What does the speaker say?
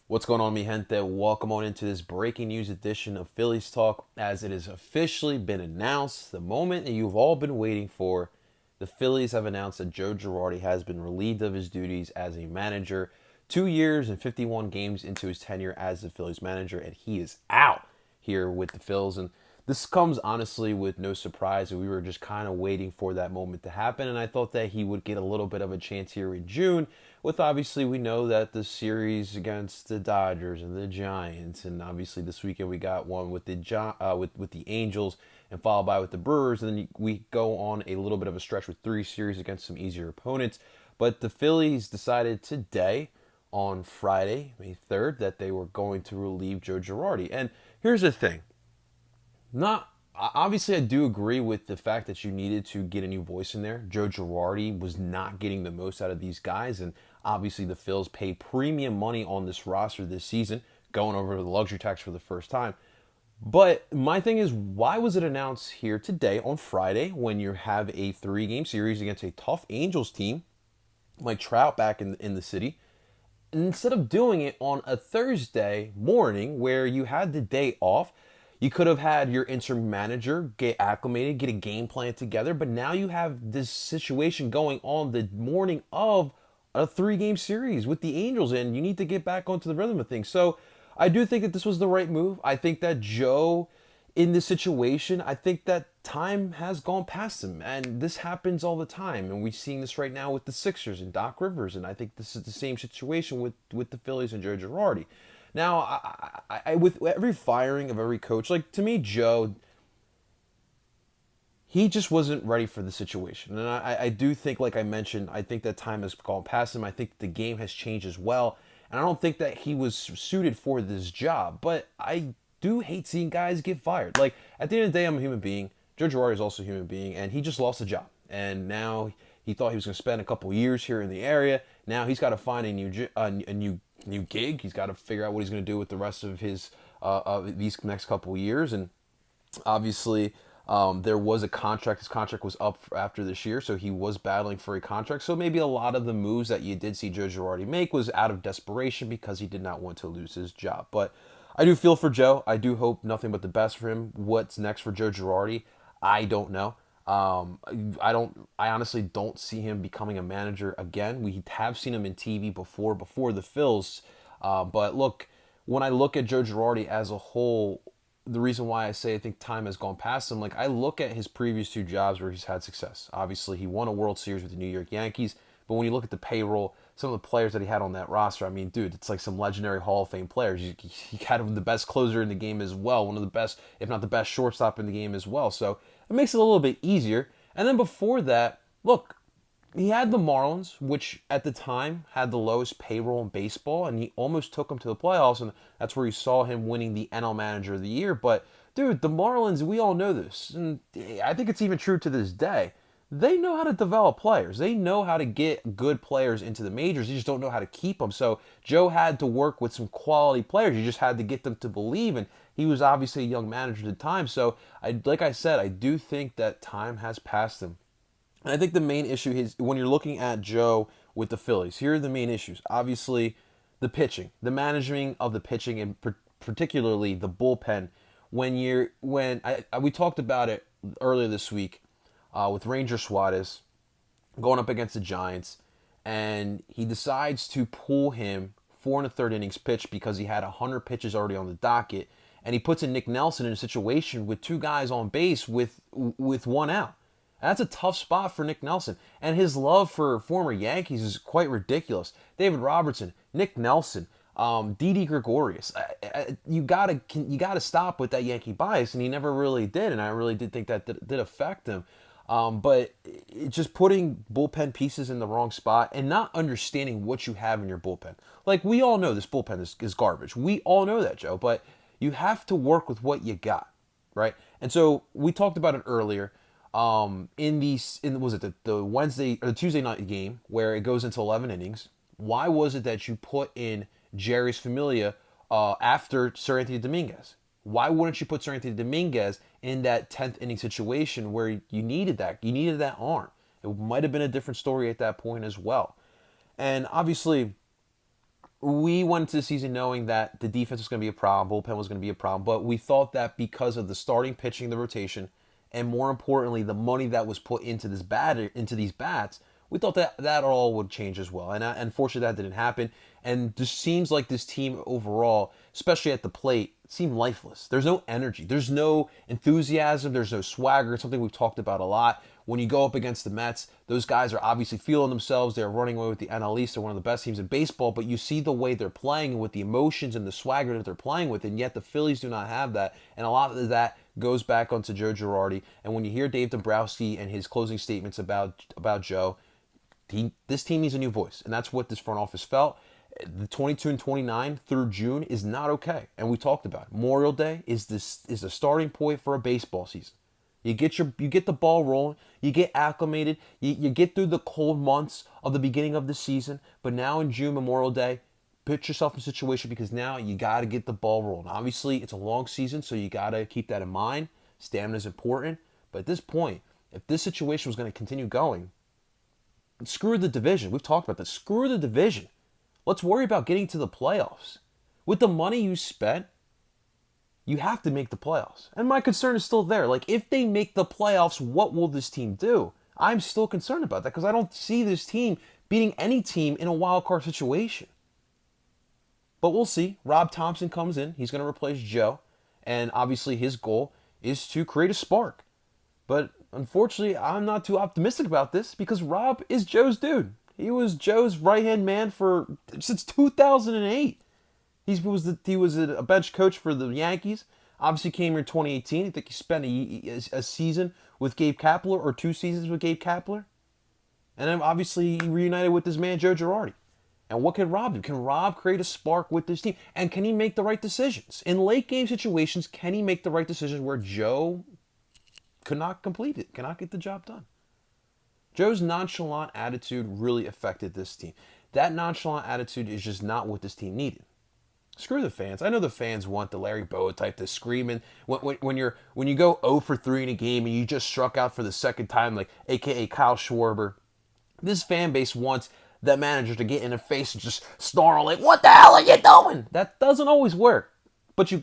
What's going on, mi gente? Welcome on into this breaking news edition of Phillies Talk, as it has officially been announced, the moment that you've all been waiting for. The Phillies have announced that Joe Girardi has been relieved of his duties as a manager 2 years and 51 games into his tenure as the Phillies manager, and he is out here with the Phils. And this comes honestly with no surprise. We were just kind of waiting for that moment to happen, and I thought that he would get a little bit of a chance here in June. With obviously, we know that the series against the Dodgers and the Giants, and obviously this weekend we got one with with the Angels, and followed by with the Brewers, and then we go on a little bit of a stretch with three series against some easier opponents. But the Phillies decided today, on Friday, May 3rd, that they were going to relieve Joe Girardi. And here's the thing. Not Obviously, I do agree with the fact that you needed to get a new voice in there. Joe Girardi was not getting the most out of these guys, and obviously the Phils pay premium money on this roster this season, going over the luxury tax for the first time. But my thing is, why was it announced here today on Friday when you have a three-game series against a tough Angels team, like Trout back in the city, instead of doing it on a Thursday morning where you had the day off? You could have had your interim manager get acclimated, get a game plan together, but now you have this situation going on the morning of a three-game series with the Angels, and you need to get back onto the rhythm of things. So I do think that this was the right move. I think that Joe, in this situation, I think that time has gone past him, and this happens all the time. And we're seeing this right now with the Sixers and Doc Rivers, and I think this is the same situation with the Phillies and Joe Girardi. Now, with every firing of every coach, like to me, Joe, he just wasn't ready for the situation. And I do think, like I mentioned, I think that time has gone past him. I think the game has changed as well. And I don't think that he was suited for this job. But I do hate seeing guys get fired. Like, at the end of the day, I'm a human being. Joe Girardi is also a human being. And he just lost a job. And now he thought he was going to spend a couple years here in the area. Now he's got to find a new gig. He's got to figure out what he's going to do with the rest of his these next couple of years. And obviously, there was a contract. His contract was up after this year, so he was battling for a contract. So maybe a lot of the moves that you did see Joe Girardi make was out of desperation because he did not want to lose his job. But I do feel for Joe. I do hope nothing but the best for him. What's next for Joe Girardi? I don't know. I don't. I honestly don't see him becoming a manager again. We have seen him in TV before the Phils. But look, when I look at Joe Girardi as a whole, the reason why I say I think time has gone past him, like I look at his previous two jobs where he's had success. Obviously, he won a World Series with the New York Yankees, but when you look at the payroll, some of the players that he had on that roster, I mean, dude, it's like some legendary Hall of Fame players. He had the best closer in the game as well, one of the best, if not the best shortstop in the game as well. So it makes it a little bit easier. And then before that, look, he had the Marlins, which at the time had the lowest payroll in baseball, and he almost took them to the playoffs, and that's where you saw him winning the NL Manager of the Year. But, dude, the Marlins, we all know this, and I think it's even true to this day. They know how to develop players. They know how to get good players into the majors. They just don't know how to keep them. So Joe had to work with some quality players. You just had to get them to believe, and he was obviously a young manager at the time. So, like I said, I do think that time has passed him. And I think the main issue is when you're looking at Joe with the Phillies, here are the main issues. Obviously, the pitching, the managing of the pitching, and particularly the bullpen. We talked about it earlier this week with Ranger Suarez going up against the Giants, and he decides to pull him 4 1/3 innings pitch because he had 100 pitches already on the docket, and he puts in Nick Nelson in a situation with two guys on base with one out. That's a tough spot for Nick Nelson. And his love for former Yankees is quite ridiculous. David Robertson, Nick Nelson, Didi Gregorius. You gotta stop with that Yankee bias, and he never really did. And I really did think that did affect him. But just putting bullpen pieces in the wrong spot and not understanding what you have in your bullpen. Like, we all know this bullpen is garbage. We all know that, Joe. But you have to work with what you got, right? And so we talked about it earlier. Was it the Wednesday or the Tuesday night game where it goes into 11 innings? Why was it that you put in Jerry's Familia after Sir Anthony Dominguez? Why wouldn't you put Sir Anthony Dominguez in that 10th inning situation where you needed that? You needed that arm. It might have been a different story at that point as well. And obviously, We went into the season knowing that the defense was going to be a problem, bullpen was going to be a problem, but we thought that because of the starting pitching, the rotation, and more importantly, the money that was put into these bats, we thought that that all would change as well. And unfortunately, that didn't happen. And just seems like this team overall, especially at the plate, seemed lifeless. There's no energy. There's no enthusiasm. There's no swagger. It's something we've talked about a lot. When you go up against the Mets, those guys are obviously feeling themselves. They're running away with the NL East. They're one of the best teams in baseball. But you see the way they're playing and with the emotions and the swagger that they're playing with. And yet the Phillies do not have that. And a lot of that goes back onto Joe Girardi. And when you hear Dave Dombrowski and his closing statements about Joe, this team needs a new voice. And that's what this front office felt. The 22 and 29 through June is not okay. And we talked about it. Memorial Day is the starting point for a baseball season. You get the ball rolling, you get acclimated, you get through the cold months of the beginning of the season, but now in June, Memorial Day, put yourself in a situation because now you got to get the ball rolling. Obviously, it's a long season, so you got to keep that in mind. Stamina is important, but at this point, if this situation was going to continue going, screw the division. We've talked about this. Screw the division. Let's worry about getting to the playoffs. With the money you spent, you have to make the playoffs. And my concern is still there. Like, if they make the playoffs, what will this team do? I'm still concerned about that because I don't see this team beating any team in a wild card situation. But we'll see. Rob Thompson comes in. He's going to replace Joe. And obviously his goal is to create a spark. But unfortunately, I'm not too optimistic about this because Rob is Joe's dude. He was Joe's right-hand man since 2008. He was a bench coach for the Yankees. Obviously came here in 2018. I think he spent a season with Gabe Kapler or 2 seasons with Gabe Kapler. And then obviously he reunited with his man Joe Girardi. And what can Rob do? Can Rob create a spark with this team? And can he make the right decisions? In late game situations, can he make the right decisions where Joe could not complete it, cannot get the job done? Joe's nonchalant attitude really affected this team. That nonchalant attitude is just not what this team needed. Screw the fans. I know the fans want the Larry Bowa type to scream, and when you go 0 for 3 in a game and you just struck out for the second time, like AKA Kyle Schwarber, this fan base wants that manager to get in their face and just snarl like, "What the hell are you doing?" That doesn't always work.